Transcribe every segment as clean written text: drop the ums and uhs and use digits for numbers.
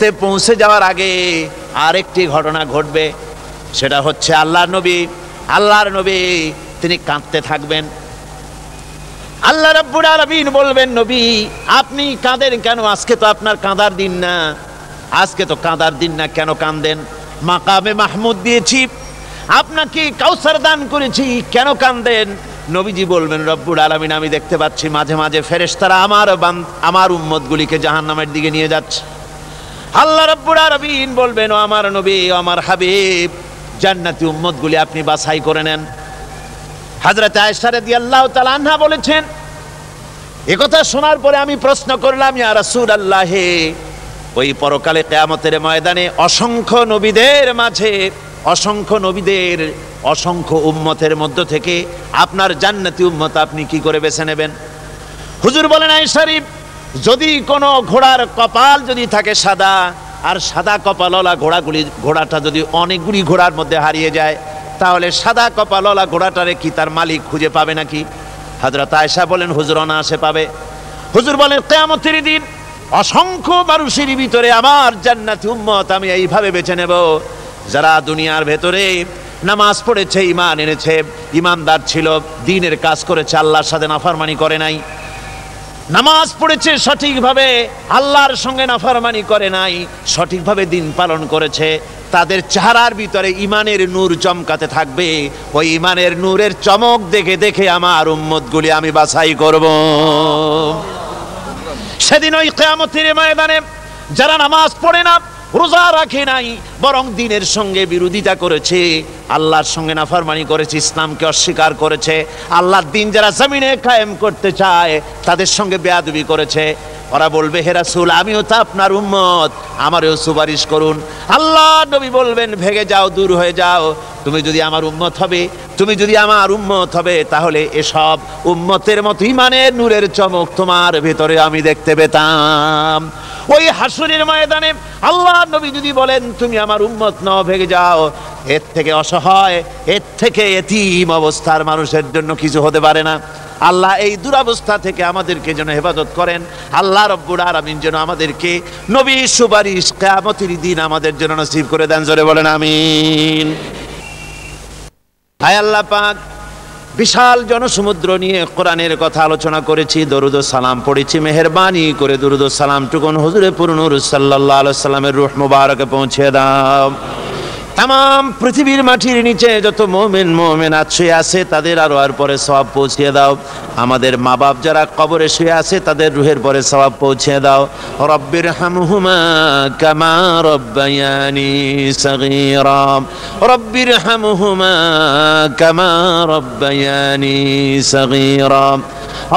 বেহেশতে পৌঁছে যাওয়ার আগে আরেকটি ঘটনা ঘটবে, সেটা হচ্ছে আল্লাহর নবী তিনি কাঁদতে থাকবেন। আল্লাহ রাব্বুল আলামিন বলবেন, নবী আপনি কাঁদেন কেন? আজকে তো আপনার কাঁদার দিন না, আজকে তো কাঁদার দিন না, কেন কাঁদেন? মাকামে মাহমুদ দিয়েছি, আপনাকে কাউসার দান করেছি, কেন কাঁদেন? নবীজি বলবেন, রব্বুল আলামিন আমি দেখতে পাচ্ছি মাঝে মাঝে ফেরেশতারা আমার উম্মতগুলিকে জাহান্নামের দিকে নিয়ে যাচ্ছে। আল্লাহ রাব্বুল আলামিন বলবেন, ও আমার নবী, ও আমার হাবিব, জান্নাতি উম্মতগুলি আপনি বাছাই করে নেন। হযরত আয়েশা রাদিয়াল্লাহু তাআলা আনহা বলেছেন, একথা শোনার পরে আমি প্রশ্ন করলাম, ইয়া রাসূলুল্লাহ, ওই পরকালে কিয়ামতের ময়দানে অসংখ্য নবীদের মাঝে, অসংখ্য উম্মতের মধ্য থেকে আপনার জান্নাতি উম্মত আপনি কি করে বেছে নেবেন? হুজুর বলেন, আয়েশা, যদি কোনো ঘোড়ার কপাল যদি থাকে সাদা, আর সাদা কপালওয়ালা ঘোড়াটা যদি অনেকগুলি ঘোড়ার মধ্যে হারিয়ে যায়, তাহলে সাদা কপালওয়ালা ঘোড়াটারে কি তার মালিক খুঁজে পাবে নাকি? হযরত আয়েশা বলেন, হুজুর অনায়াসে পাবে। হুজুর বলেন, কিয়ামতের দিন অসংখ্য মানুষের ভিতরে আমার জান্নাতি উম্মত আমি এইভাবে বেছে নেব, যারা দুনিয়ার ভেতরে নামাজ পড়েছে, ঈমান এনেছে, ঈমানদার ছিল, দ্বীনের কাজ করেছে, আল্লাহর সাথে নাফরমানি করে নাই, নামাজ পড়েছে সঠিকভাবে, আল্লাহর সঙ্গে নাফরমানি করে নাই, সঠিকভাবে দিন পালন করেছে, তাদের চেহারার ভিতরে ঈমানের নূর চমকাতে থাকবে। ওই ঈমানের নূরের চমক দেখে দেখে আমার উম্মতগুলি আমি বাছাই করব। সেদিন ওই কিয়ামতের ময়দানে যারা নামাজ পড়ে না, রোজা রাখে নাই, বরং দ্বীনের সঙ্গে বিরোধিতা করেছে, আল্লাহর সঙ্গে নাফরমানি করেছে, ইসলামকে অস্বীকার করেছে, আল্লাহর দ্বীন যারা জমিনে কায়েম করতে চায় তাদের সঙ্গে বেয়াদবি করেছে, ওরা বলবে, হে রাসূল আমিও তো আপনার উম্মত, আমারও সুপারিশ করুন। আল্লাহ নবী বলবেন, ভেগে যাও, দূর হয়ে যাও, তুমি যদি আমার উম্মত হবে, তাহলে এসব উম্মতের মতো ঈমানের নূরের চমক তোমার ভেতরে আমি দেখতে পেতাম। ওই হাসরের ময়দানে আল্লাহ নবী যদি বলেন, তুমি আমার উম্মত নও, ভেগে যাও, এর থেকে অসহায়, এর থেকে এতিম অবস্থার মানুষের জন্য কিছু হতে পারে না। আল্লাহ এই দুরবস্থা থেকে আমাদেরকে যেন হেফাজত করেন। আল্লাহ রব্বুল আলামিন যেন আমাদেরকে নবীর সুপারিশ কিয়ামতের দিন আমাদের জন্য নসিব করে দেন। জোরে বলেন আমিন। হায় আল্লাহ পাক, বিশাল জনসমুদ্র নিয়ে কোরআনের কথা আলোচনা করেছি, দরুদ ও সালাম পড়েছি, মেহেরবানি করে দরুদ ও সালাম টুকুন হুজুরে পুরনূর সাল্লাল্লাহু আলাইহি ওয়াসাল্লামের রূহ মুবারকে পৌঁছে দাও। तमाम पृथिवीर माटिर नीचे যত মুমিন মুমিনাত শুয়ে আছে তাদের আরোয়ার পরে সওয়াব পৌঁছে দাও। আমাদের মা বাপ যারা কবরে শুয়ে আছে তাদের রুহের পরে সওয়াব পৌঁছে দাও। রব্বির হামহুমা কামা রব্বায়ানি সগীরা, রব্বির হামহুমা কামা রব্বায়ানি সগীরা।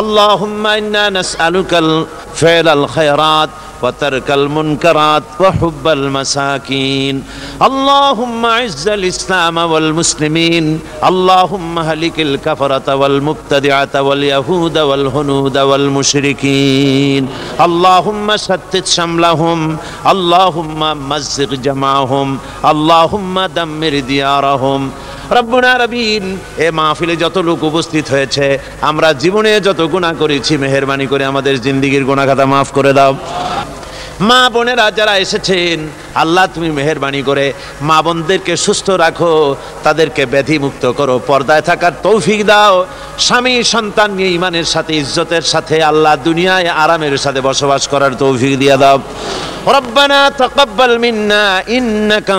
আল্লাহুম্মা ইন্না নাসআলুকাল ফি'লাল খায়রাত وترك المنكرات وحب المساكين. اللهم اعز الإسلام والمسلمين، اللهم اهلك الكفرة والمبتدعة واليهود والهنود والمشركين، اللهم شتت شملهم، اللهم مزق جمعهم، اللهم دمر ديارهم। রব্বুনা রবিন, এ মাহফিলে যত লোক উপস্থিত হয়েছে আমরা জীবনে যত গুনাহ করেছি মেহেরবানি করে আমাদের জিন্দেগীর গুনাহ খাতা মাফ করে দাও। মা বোনেরা যারা এসেছেন আল্লাহ তুমি মেহেরবানি করে মা বোনদেরকে সুস্থ রাখো, তাদেরকে ব্যাধি মুক্ত করো, পর্দায় থাকার তৌফিক দাও। স্বামী সন্তান নিয়ে ঈমানের সাথে ইজ্জতের সাথে আল্লাহ দুনিয়ায় আরামের সাথে বসবাস করার তৌফিক দিয়ে দাও। রব্বানা তাকাব্বাল মিন্না ইন্নাকা